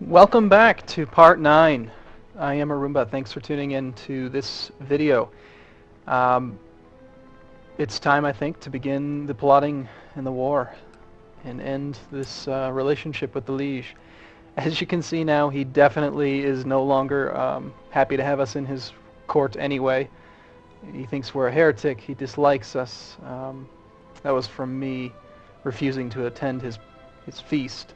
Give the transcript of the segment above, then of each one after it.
Welcome back to part 9. I am Arumba. Thanks for tuning in to this video. Um, it's time, I think, to begin the plotting and the war and end this relationship with the liege. As you can see now, he definitely is no longer happy to have us in his court anyway. He thinks we're a heretic. He dislikes us. That was from me refusing to attend his feast.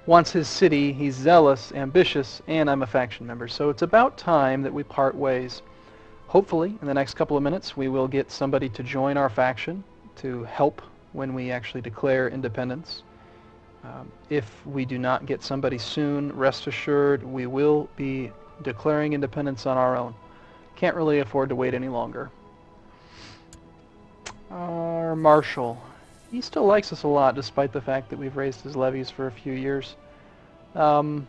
Wants his city, he's zealous, ambitious, and I'm a faction member. So it's about time that we part ways. Hopefully, in the next couple of minutes, we will get somebody to join our faction to help when we actually declare independence. If we do not get somebody soon, rest assured we will be declaring independence on our own. Can't really afford to wait any longer. Our Marshal. He still likes us a lot, despite the fact that we've raised his levies for a few years. The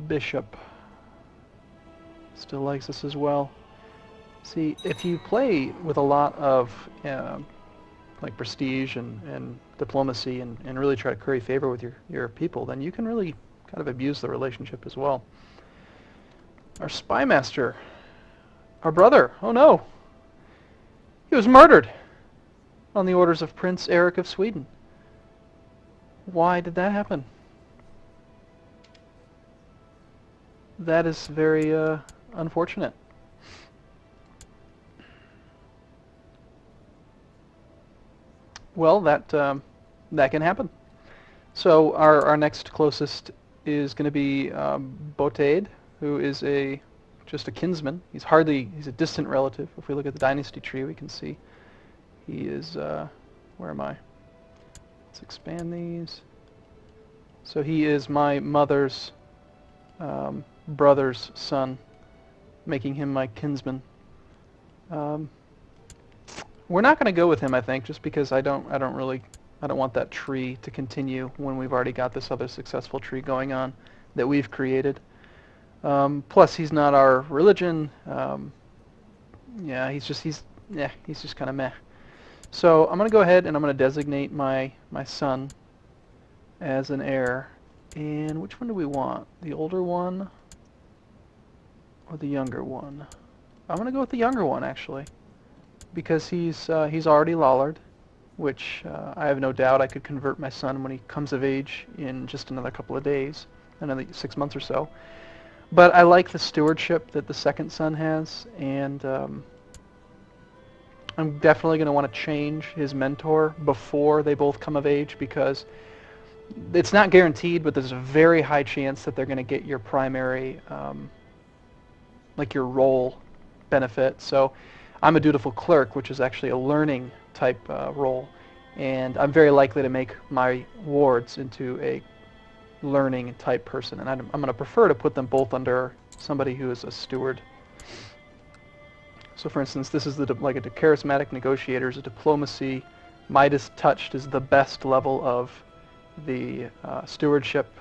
Bishop still likes us as well. See, if you play with a lot of like prestige and diplomacy and really try to curry favor with your people, then you can really kind of abuse the relationship as well. Our Spy Master. Our brother. Oh no! He was murdered on the orders of Prince Eric of Sweden. Why did that happen? That is very unfortunate. Well, that can happen. So our next closest is going to be Botade, who is just a kinsman. He's a distant relative. If we look at the dynasty tree, we can see he is, where am I? Let's expand these. So he is my mother's brother's son, making him my kinsman. We're not going to go with him, I think, just because I don't want that tree to continue when we've already got this other successful tree going on that we've created. Plus, he's not our religion. Yeah, he's just kind of meh. So I'm going to go ahead and I'm going to designate my son as an heir. And which one do we want? The older one or the younger one? I'm going to go with the younger one, actually, because he's already Lollard, which I have no doubt I could convert my son when he comes of age in just another couple of days, another 6 months or so. But I like the stewardship that the second son has, and I'm definitely going to want to change his mentor before they both come of age, because it's not guaranteed, but there's a very high chance that they're going to get your primary, like your role benefit. So I'm a dutiful clerk, which is actually a learning type role, and I'm very likely to make my wards into a learning type person, and I'm going to prefer to put them both under somebody who is a steward. So for instance, this is like a charismatic negotiator, is a diplomacy. Midas touched is the best level of the stewardship.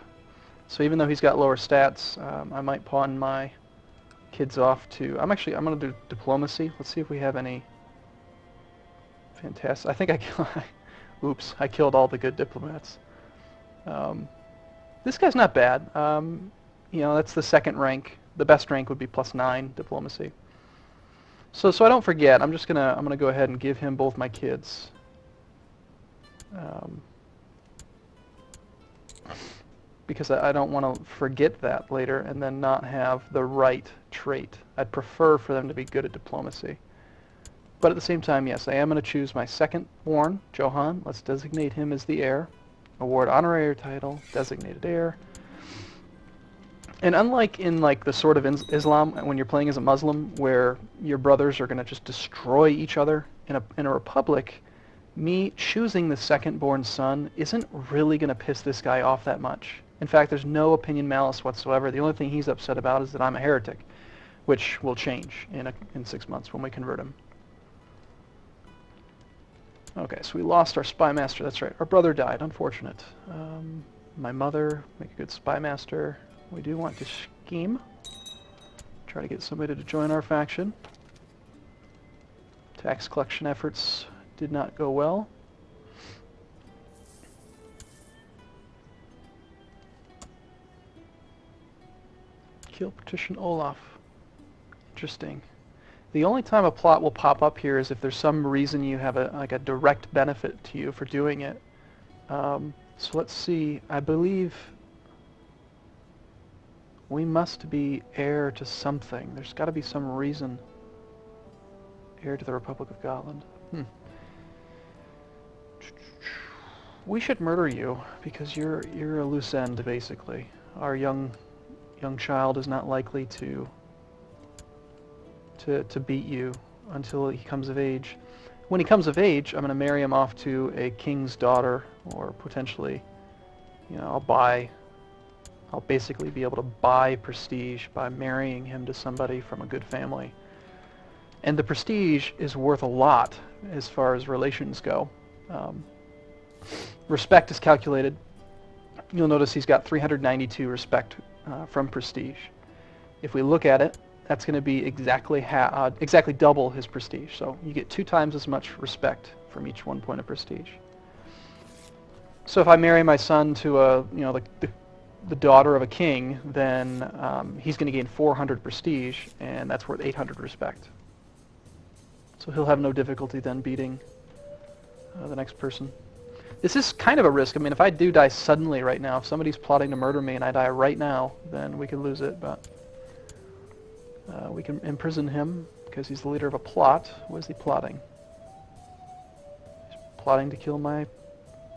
So even though he's got lower stats, I might pawn my kids off to... I'm going to do diplomacy. Let's see if we have any... Fantastic. I think oops, I killed all the good diplomats. This guy's not bad. That's the second rank. The best rank would be +9 diplomacy. So I don't forget, I'm gonna go ahead and give him both my kids. Because I don't want to forget that later and then not have the right trait. I'd prefer for them to be good at diplomacy. But at the same time, yes, I am going to choose my second born, Johann. Let's designate him as the heir. Award honorary title, designated heir. And unlike in like the Sword of Islam, when you're playing as a Muslim, where your brothers are going to just destroy each other in a republic, me choosing the second-born son isn't really going to piss this guy off that much. In fact, there's no opinion malice whatsoever. The only thing he's upset about is that I'm a heretic, which will change in 6 months when we convert him. Okay, so we lost our spy master. That's right. Our brother died. Unfortunate. My mother, make a good spy master. We do want to scheme. Try to get somebody to join our faction. Tax collection efforts did not go well. Kill Patrician Olaf. Interesting. The only time a plot will pop up here is if there's some reason you have a direct benefit to you for doing it. So let's see. I believe we must be heir to something. There's got to be some reason. Heir to the Republic of Gotland. We should murder you because you're a loose end, basically. Our young child is not likely to beat you until he comes of age. When he comes of age, I'm going to marry him off to a king's daughter, or potentially, I'll basically be able to buy prestige by marrying him to somebody from a good family. And the prestige is worth a lot as far as relations go. Respect is calculated. You'll notice he's got 392 respect from prestige. If we look at it, that's going to be exactly double his prestige. So you get 2 times as much respect from each 1 point of prestige. So if I marry my son to the daughter of a king, then he's going to gain 400 prestige, and that's worth 800 respect. So he'll have no difficulty then beating the next person. This is kind of a risk. I mean, if I do die suddenly right now, if somebody's plotting to murder me and I die right now, then we could lose it, but we can imprison him because he's the leader of a plot. What is he plotting? He's plotting to kill my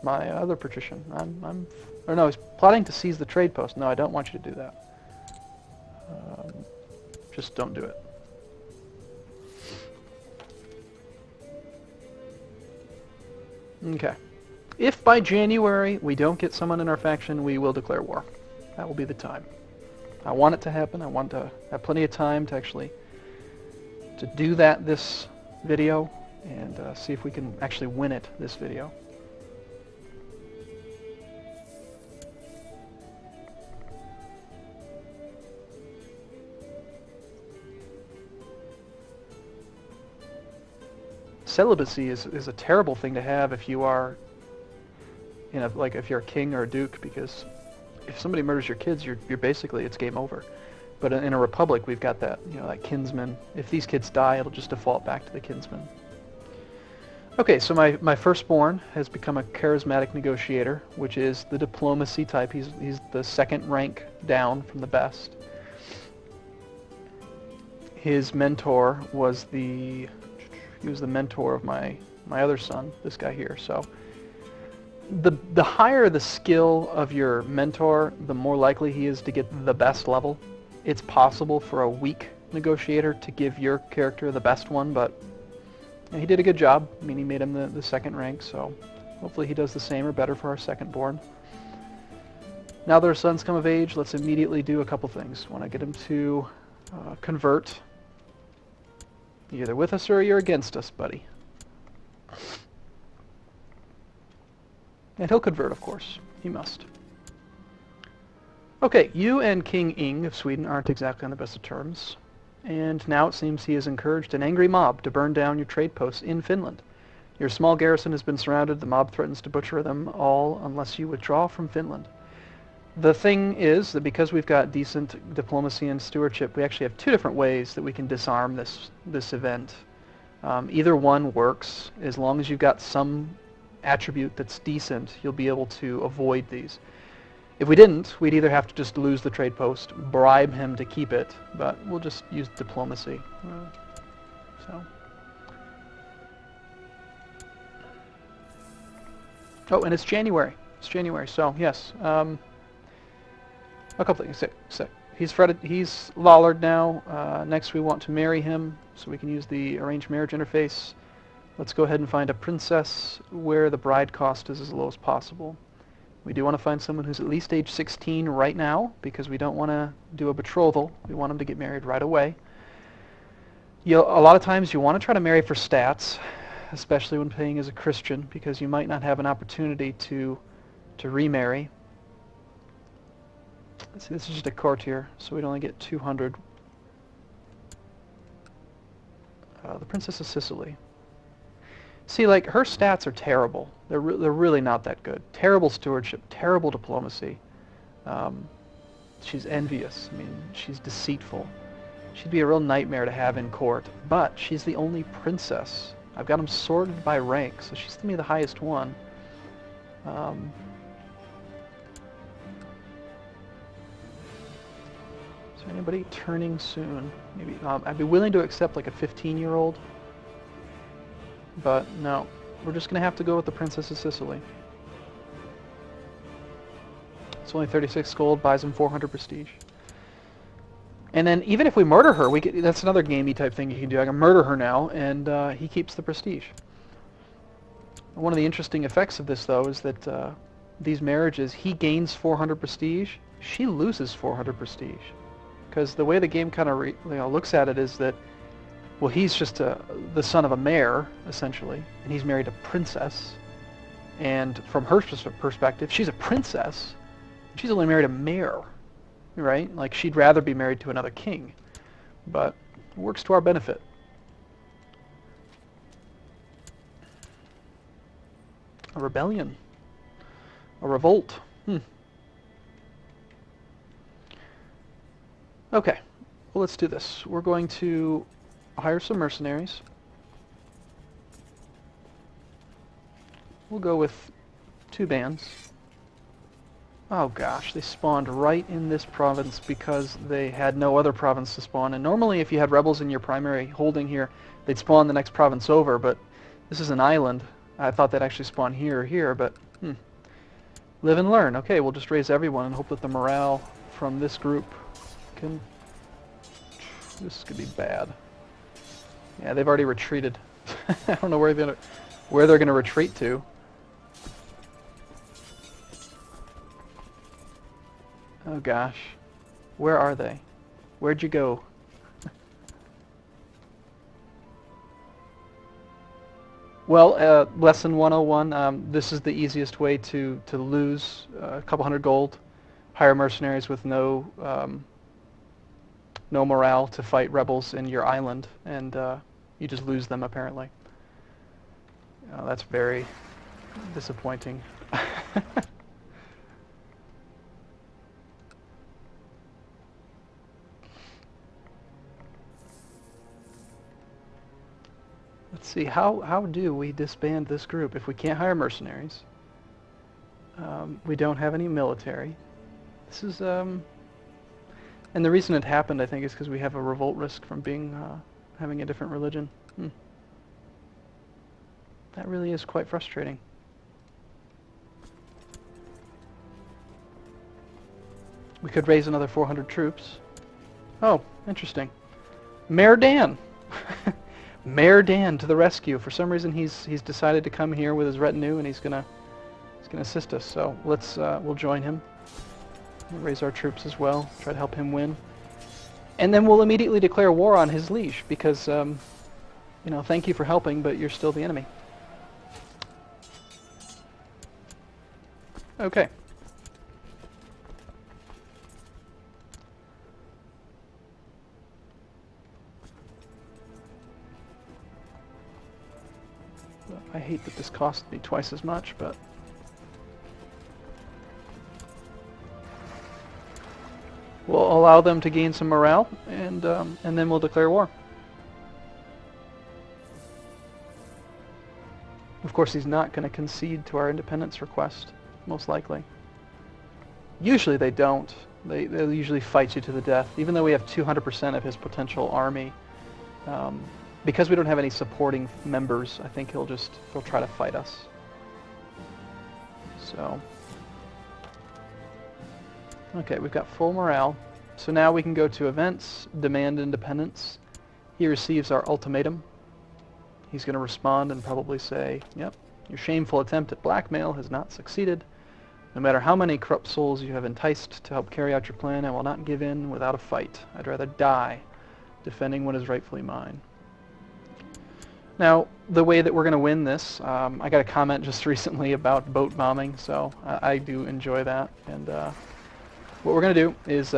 other patrician. Or no, he's plotting to seize the trade post. No, I don't want you to do that. Just don't do it. Okay. If by January we don't get someone in our faction, we will declare war. That will be the time. I want it to happen. I want to have plenty of time to actually do that this video and see if we can actually win it this video. Celibacy is a terrible thing to have if you are, if you're a king or a duke, because if somebody murders your kids, you're basically, it's game over. But in a republic, we've got that, that kinsman. If these kids die, it'll just default back to the kinsman. Okay, so my firstborn has become a charismatic negotiator, which is the diplomacy type. He's the second rank down from the best. His mentor was the mentor of my other son, this guy here. So the higher the skill of your mentor, the more likely he is to get the best level. It's possible for a weak negotiator to give your character the best one, but he did a good job. I mean, he made him the second rank, so hopefully he does the same or better for our second-born. Now that our son's come of age, let's immediately do a couple things. Want to get him to convert. You're either with us or you're against us, buddy. And he'll convert, of course. He must. Okay, you and King Ing of Sweden aren't exactly on the best of terms. And now it seems he has encouraged an angry mob to burn down your trade posts in Finland. Your small garrison has been surrounded. The mob threatens to butcher them all unless you withdraw from Finland. The thing is that because we've got decent diplomacy and stewardship, we actually have 2 different ways that we can disarm this event. Either one works. As long as you've got some attribute that's decent, you'll be able to avoid these. If we didn't, we'd either have to just lose the trade post, bribe him to keep it, but we'll just use diplomacy. Oh, and it's January. It's January, so yes. A couple things. He's Lollard now. Next we want to marry him, so we can use the arranged marriage interface. Let's go ahead and find a princess where the bride cost is as low as possible. We do want to find someone who's at least age 16 right now, because we don't want to do a betrothal. We want them to get married right away. A lot of times you want to try to marry for stats, especially when playing as a Christian, because you might not have an opportunity to remarry. Let's see, this is just a courtier, so we'd only get 200. The Princess of Sicily. See, like, her stats are terrible. They're really not that good. Terrible stewardship, terrible diplomacy. She's envious. I mean, she's deceitful. She'd be a real nightmare to have in court, but she's the only princess. I've got them sorted by rank, so she's to me the highest one. Is there anybody turning soon? Maybe I'd be willing to accept like a 15-year-old, but no, we're just going to have to go with the Princess of Sicily. It's only 36 gold, buys him 400 prestige. And then even if we murder her, that's another gamey type thing you can do. I can murder her now, and he keeps the prestige. One of the interesting effects of this, though, is that these marriages, he gains 400 prestige, she loses 400 prestige. Because the way the game kind of looks at it is that, well, he's just the son of a mayor, essentially, and he's married a princess. And from her perspective, she's a princess, and she's only married a mayor, right? Like, she'd rather be married to another king, but it works to our benefit. A rebellion. A revolt. Okay, well, let's do this. We're going to hire some mercenaries. We'll go with 2 bands. Oh gosh, they spawned right in this province because they had no other province to spawn. And normally if you had rebels in your primary holding here, they'd spawn the next province over, but this is an island. I thought they'd actually spawn here or here, but live and learn. Okay, we'll just raise everyone and hope that the morale from this group can... This could be bad. Yeah, they've already retreated. I don't know where they're gonna retreat to. Oh gosh, where are they? Where'd you go? Well, lesson 101. This is the easiest way to lose a couple hundred gold. Hire mercenaries with no morale to fight rebels in your island, and you just lose them apparently. That's very disappointing. Let's see, how do we disband this group if we can't hire mercenaries? We don't have any military. This is, and the reason it happened, I think, is because we have a revolt risk from having a different religion. That really is quite frustrating. We could raise another 400 troops. Oh, interesting. Mayor Dan! Mayor Dan to the rescue. For some reason, he's decided to come here with his retinue, and he's gonna assist us. So we'll join him. We'll raise our troops as well. Try to help him win, and then we'll immediately declare war on his liege because, thank you for helping, but you're still the enemy. Okay. I hate that this cost me twice as much, but we'll allow them to gain some morale, and then we'll declare war. Of course, he's not going to concede to our independence request, most likely. Usually they don't. They'll usually fight you to the death, even though we have 200% of his potential army. Because we don't have any supporting members, I think he'll try to fight us. So, okay, we've got full morale. So now we can go to events, demand independence. He receives our ultimatum. He's going to respond and probably say, yep, your shameful attempt at blackmail has not succeeded. No matter how many corrupt souls you have enticed to help carry out your plan, I will not give in without a fight. I'd rather die defending what is rightfully mine. Now, the way that we're going to win this, I got a comment just recently about boat bombing, so I do enjoy that. And what we're going to do is,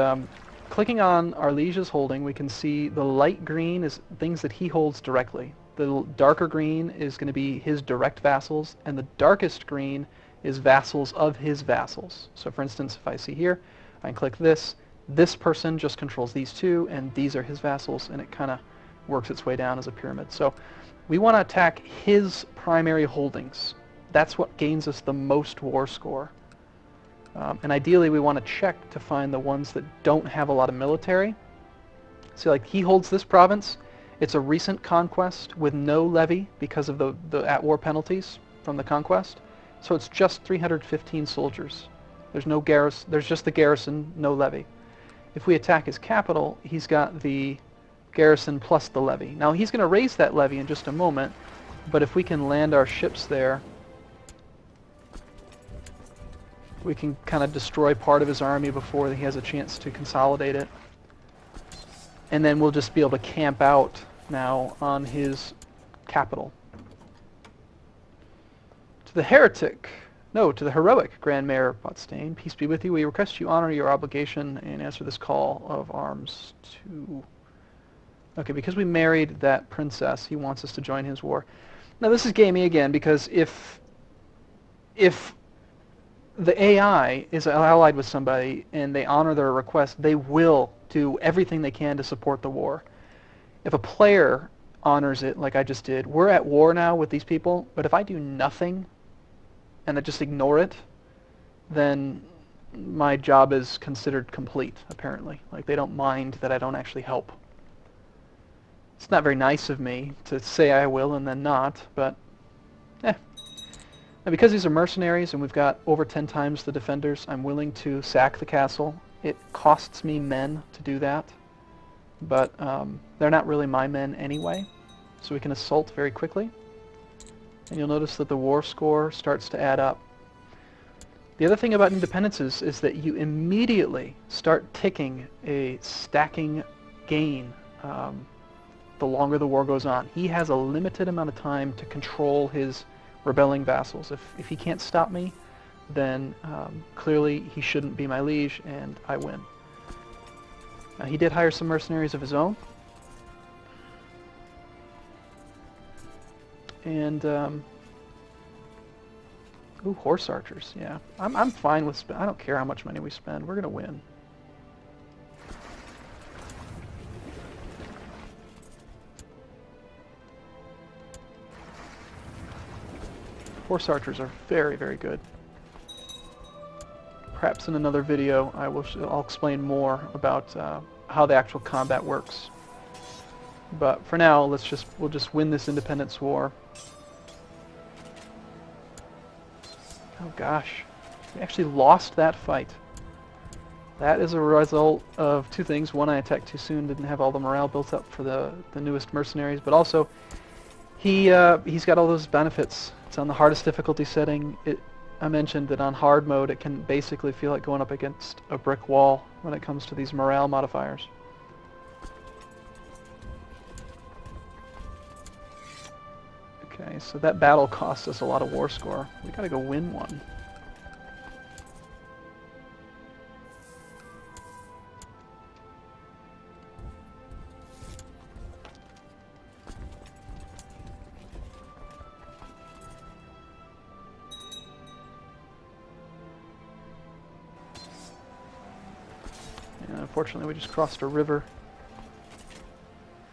clicking on our liege's holding, we can see the light green is things that he holds directly. The darker green is going to be his direct vassals, and the darkest green is vassals of his vassals. So for instance, if I see here, I can click this, This person just controls these two, and these are his vassals, and it kind of works its way down as a pyramid. So we want to attack his primary holdings. That's what gains us the most war score. And ideally we want to check to find the ones that don't have a lot of military. So like he holds this province. It's a recent conquest with no levy because of the at-war penalties from the conquest. So it's just 315 soldiers. There's no garrison. There's just the garrison, no levy. If we attack his capital, he's got the garrison plus the levy. Now he's going to raise that levy in just a moment, but if we can land our ships there, we can kind of destroy part of his army before he has a chance to consolidate it. And then we'll just be able to camp out now on his capital. To the heroic Grand Mayor Potsdam, peace be with you. We request you honor your obligation and answer this call of arms to... Okay, because we married that princess, he wants us to join his war. Now this is gamey again, because if the AI is allied with somebody and they honor their request, they will do everything they can to support the war. If a player honors it, like I just did, we're at war now with these people, but if I do nothing and I just ignore it, then my job is considered complete, apparently. Like, they don't mind that I don't actually help. It's not very nice of me to say I will and then not, but Now because these are mercenaries and we've got over 10 times the defenders, I'm willing to sack the castle. It costs me men to do that, but they're not really my men anyway, so we can assault very quickly. And you'll notice that the war score starts to add up. The other thing about independences is that you immediately start ticking a stacking gain the longer the war goes on. He has a limited amount of time to control his rebelling vassals. If he can't stop me, then clearly he shouldn't be my liege, and I win. He did hire some mercenaries of his own. And, ooh, horse archers, yeah. I'm fine with, I don't care how much money we spend, we're going to win. Horse archers are very, very good. Perhaps in another video I'll explain more about how the actual combat works. But for now, we'll just win this independence war. Oh gosh, we actually lost that fight. That is a result of two things. One, I attacked too soon, didn't have all the morale built up for the newest mercenaries, but also he's got all those benefits. It's on the hardest difficulty setting. I mentioned that on hard mode it can basically feel like going up against a brick wall when it comes to these morale modifiers. Okay, so that battle cost us a lot of war score. We gotta go win one. And unfortunately we just crossed a river.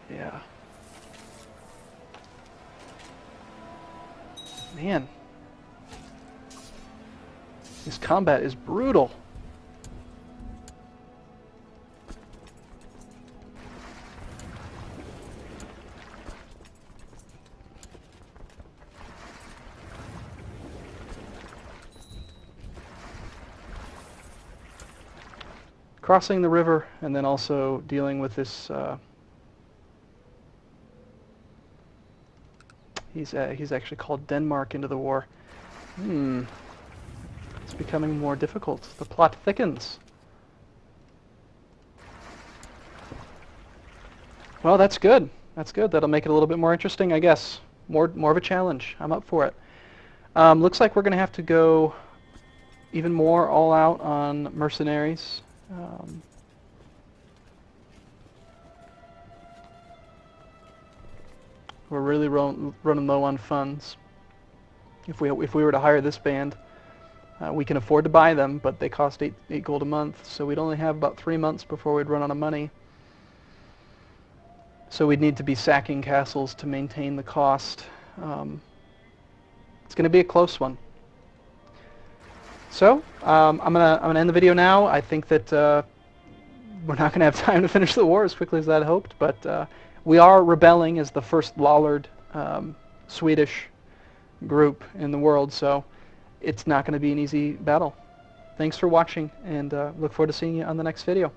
Yeah. Man, this combat is brutal. Crossing the river and then also dealing with this he's actually called Denmark into the war. It's becoming more difficult. The plot thickens. Well, that's good. That's good. That'll make it a little bit more interesting, I guess. More of a challenge. I'm up for it. Looks like we're going to have to go even more all out on mercenaries. We're really running low on funds. If we were to hire this band, We can afford to buy them, but they cost 8 gold a month, so we'd only have about 3 months before we'd run out of money. So we'd need to be sacking castles to maintain the cost. It's going to be a close one. So I'm gonna end the video now. I think that we're not going to have time to finish the war as quickly as I'd hoped, but we are rebelling as the first Lollard Swedish group in the world, so it's not going to be an easy battle. Thanks for watching, and look forward to seeing you on the next video.